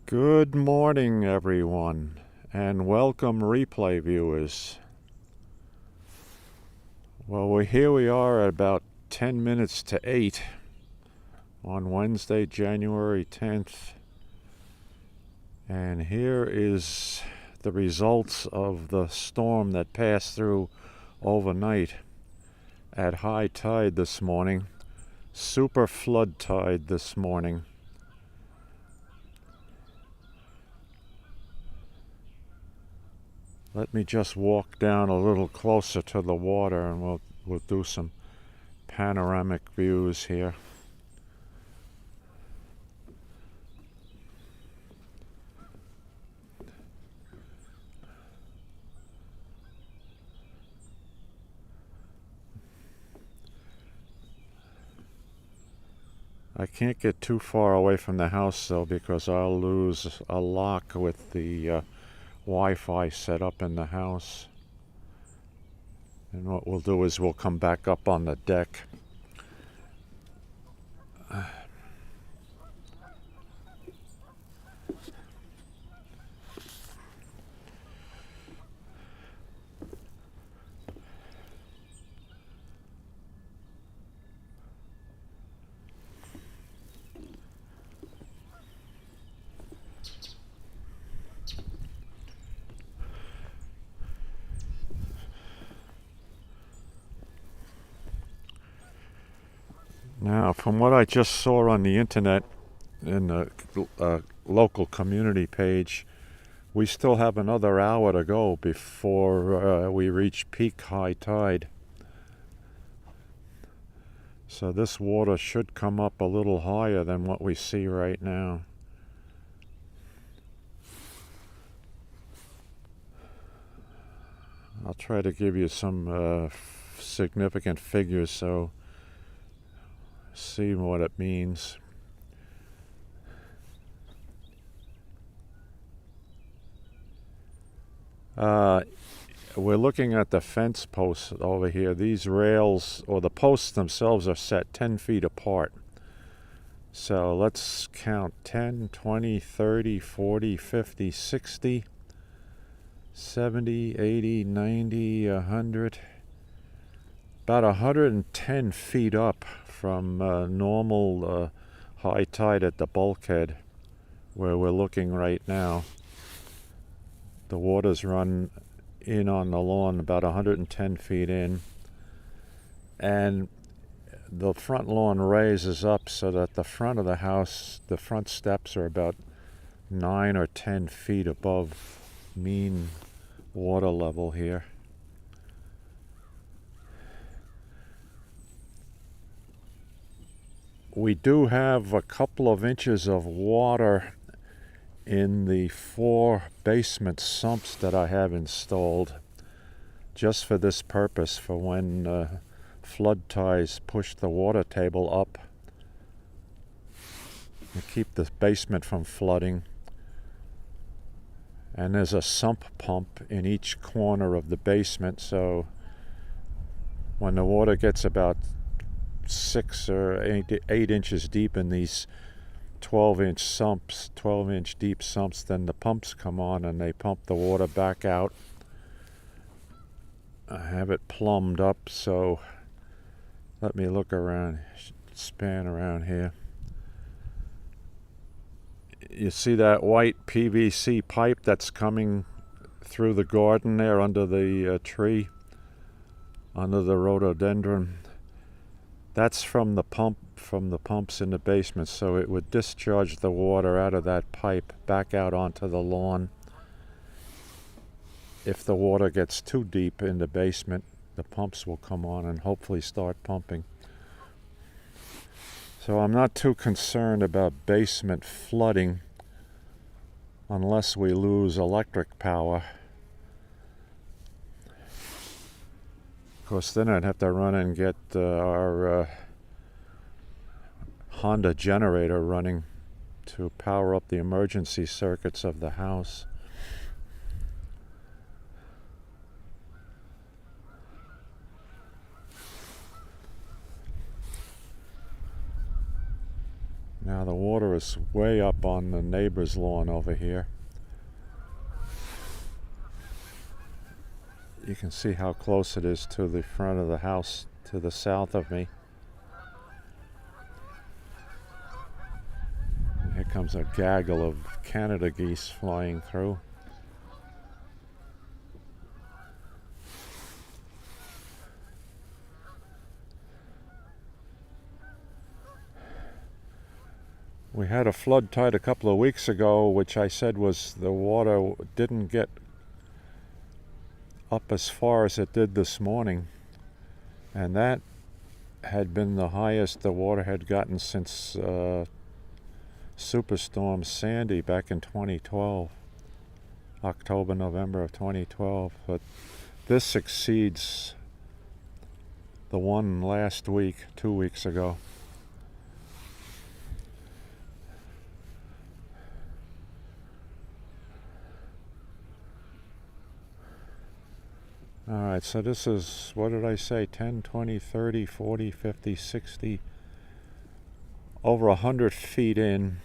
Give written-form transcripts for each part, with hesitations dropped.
Good morning, everyone, and welcome replay viewers. Well, here we are at about 10 minutes to 8 on Wednesday, January 10th. And here is the results of the storm that passed through overnight at high tide this morning. Super flood tide this morning. Let me just walk down a little closer to the water and we'll do some panoramic views here. I can't get too far away from the house though, because I'll lose a lock with the Wi-Fi set up in the house. And what we'll do is we'll come back up on the deck. Now, from what I just saw on the internet in the local community page, we still have another hour to go before we reach peak high tide. So this water should come up a little higher than what we see right now. I'll try to give you some significant figures so see what it means. We're looking at the fence posts over here. These rails, or the posts themselves, are set 10 feet apart. So let's count 10, 20, 30, 40, 50, 60, 70, 80, 90, 100. About 110 feet up from normal high tide at the bulkhead where we're looking right now. The water's run in on the lawn about 110 feet in, and the front lawn raises up so that the front of the house, the front steps are about 9 or 10 feet above mean water level here. We do have a couple of inches of water in the 4 basement sumps that I have installed just for this purpose, for when flood tides push the water table up and keep the basement from flooding. And there's a sump pump in each corner of the basement, so when the water gets about 6 or 8 inches deep in these 12-inch sumps, 12-inch deep sumps, then the pumps come on and they pump the water back out. I have it plumbed up, so let me look around, span around here. You see that white PVC pipe that's coming through the garden there under the tree, under the rhododendron? That's from the pumps in the basement, so it would discharge the water out of that pipe back out onto the lawn. If the water gets too deep in the basement, the pumps will come on and hopefully start pumping. So I'm not too concerned about basement flooding unless we lose electric power. Of course, then I'd have to run and get our Honda generator running to power up the emergency circuits of the house. Now the water is way up on the neighbor's lawn over here. You can see how close it is to the front of the house to the south of me. And here comes a gaggle of Canada geese flying through. We had a flood tide a couple of weeks ago, which I said was the water didn't get up as far as it did this morning. And that had been the highest the water had gotten since Superstorm Sandy back in 2012. October, November of 2012. But this exceeds the one last week, 2 weeks ago. Alright, so this is, what did I say, 10, 20, 30, 40, 50, 60, over 100 feet in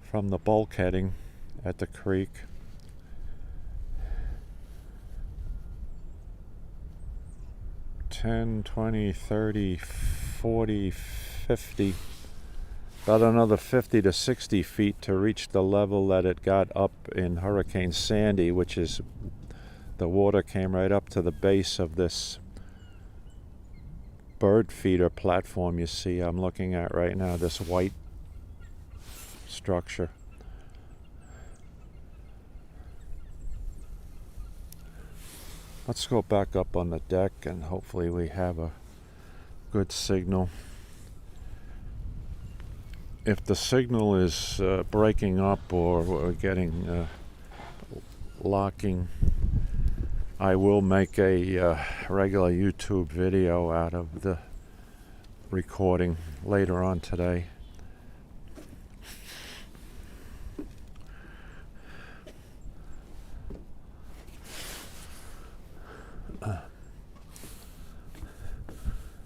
from the bulkheading at the creek. $10, $20, $30, $40, $50, about another 50 to 60 feet to reach the level that it got up in Hurricane Sandy, which is the water came right up to the base of this bird feeder platform you see I'm looking at right now, this white structure. Let's go back up on the deck and hopefully we have a good signal. If the signal is breaking up or we're getting locking, I will make a regular YouTube video out of the recording later on today.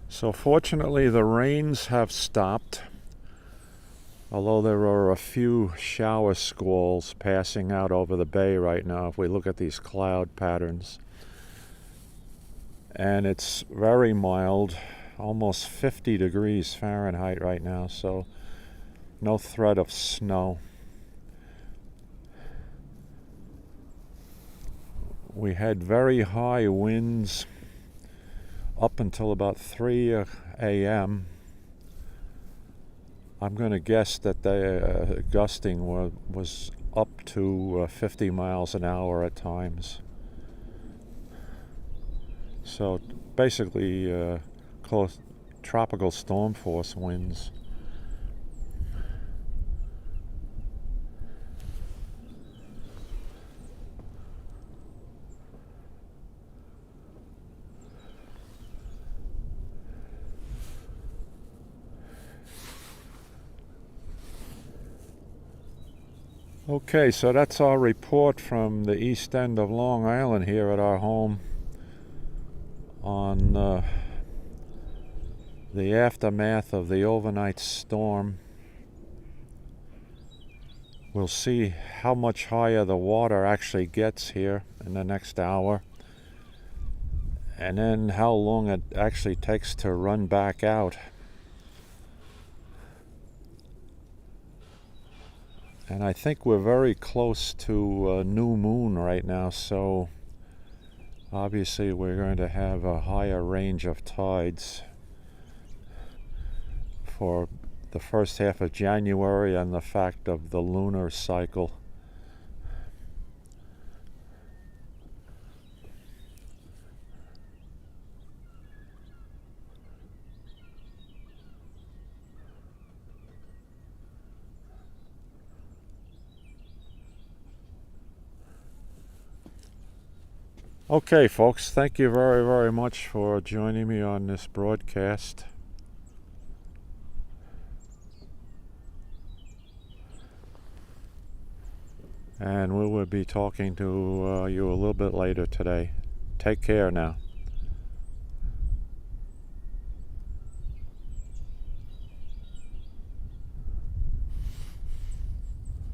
So fortunately the rains have stopped, although there are a few shower squalls passing out over the bay right now if we look at these cloud patterns. And it's very mild, almost 50 degrees Fahrenheit right now, so no threat of snow. We had very high winds up until about 3 a.m. I'm going to guess that the gusting was up to 50 miles an hour at times. So basically close tropical storm force winds. Okay, so that's our report from the east end of Long Island here at our home on the aftermath of the overnight storm. We'll see how much higher the water actually gets here in the next hour, and then how long it actually takes to run back out. And I think we're very close to new moon right now, so obviously we're going to have a higher range of tides for the first half of January and the fact of the lunar cycle. Okay, folks, thank you very, very much for joining me on this broadcast. And we will be talking to you a little bit later today. Take care now.